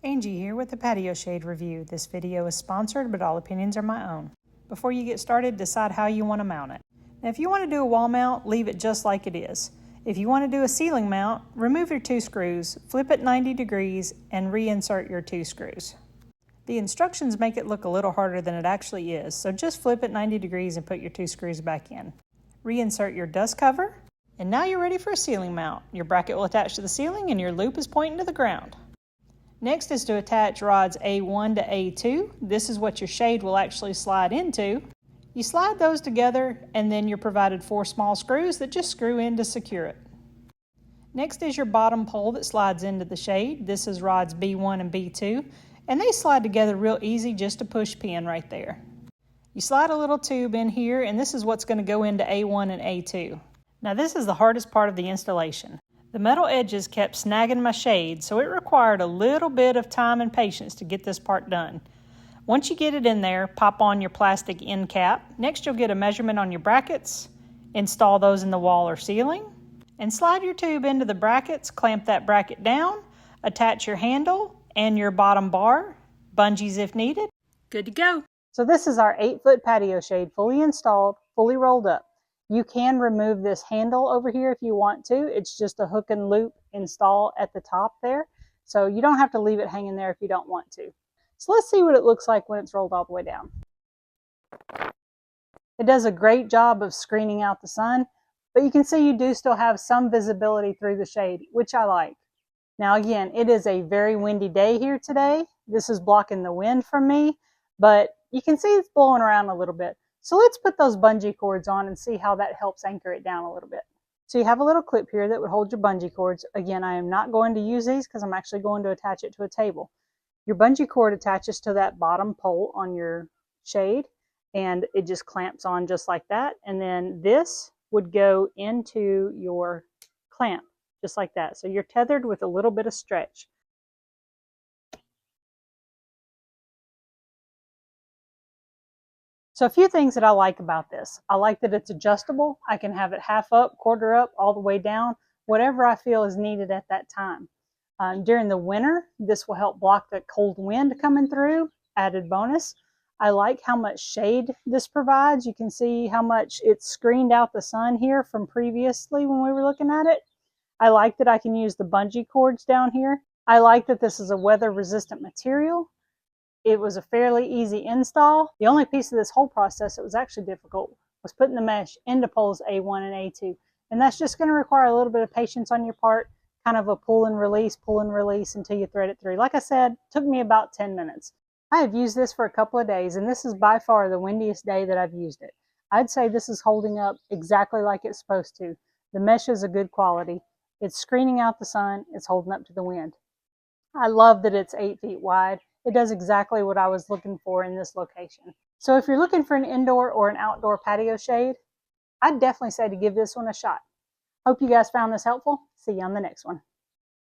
Angie here with the Patio Shade review. This video is sponsored, but all opinions are my own. Before you get started, decide how you want to mount it. Now, if you want to do a wall mount, leave it just like it is. If you want to do a ceiling mount, remove your 2 screws, flip it 90 degrees, and reinsert your 2 screws. The instructions make it look a little harder than it actually is, so just flip it 90 degrees and put your 2 screws back in. Reinsert your dust cover, and now you're ready for a ceiling mount. Your bracket will attach to the ceiling and your loop is pointing to the ground. Next is to attach rods A1 to A2. This is what your shade will actually slide into. You slide those together and then you're provided 4 small screws that just screw in to secure it. Next is your bottom pole that slides into the shade. This is rods B1 and B2, and they slide together real easy, just a push pin right there. You slide a little tube in here, and this is what's going to go into A1 and A2. Now this is the hardest part of the installation. The metal edges kept snagging my shade, so it required a little bit of time and patience to get this part done. Once you get it in there, pop on your plastic end cap. Next you'll get a measurement on your brackets, install those in the wall or ceiling, and slide your tube into the brackets, clamp that bracket down, attach your handle and your bottom bar, bungees if needed. Good to go. So this is our 8-foot patio shade, fully installed, fully rolled up. You can remove this handle over here if you want to. It's just a hook and loop install at the top there. So you don't have to leave it hanging there if you don't want to. So let's see what it looks like when it's rolled all the way down. It does a great job of screening out the sun, but you can see you do still have some visibility through the shade, which I like. Now again, it is a very windy day here today. This is blocking the wind from me, but you can see it's blowing around a little bit. So let's put those bungee cords on and see how that helps anchor it down a little bit. So you have a little clip here that would hold your bungee cords. Again, I am not going to use these because I'm actually going to attach it to a table. Your bungee cord attaches to that bottom pole on your shade, and it just clamps on just like that. And then this would go into your clamp, just like that. So you're tethered with a little bit of stretch. So a few things that I like about this. I like that it's adjustable. I can have it half up, quarter up, all the way down, whatever I feel is needed at that time. During the winter, this will help block the cold wind coming through, added bonus. I like how much shade this provides. You can see how much it's screened out the sun here from previously when we were looking at it. I like that I can use the bungee cords down here. I like that this is a weather resistant material. It was a fairly easy install. The only piece of this whole process that was actually difficult was putting the mesh into poles A1 and A2. And that's just going to require a little bit of patience on your part, kind of a pull and release until you thread it through. Like I said, it took me about 10 minutes. I have used this for a couple of days, and this is by far the windiest day that I've used it. I'd say this is holding up exactly like it's supposed to. The mesh is a good quality. It's screening out the sun. It's holding up to the wind. I love that it's 8 feet wide. It does exactly what I was looking for in this location. So if you're looking for an indoor or an outdoor patio shade, I'd definitely say to give this one a shot. Hope you guys found this helpful. See you on the next one.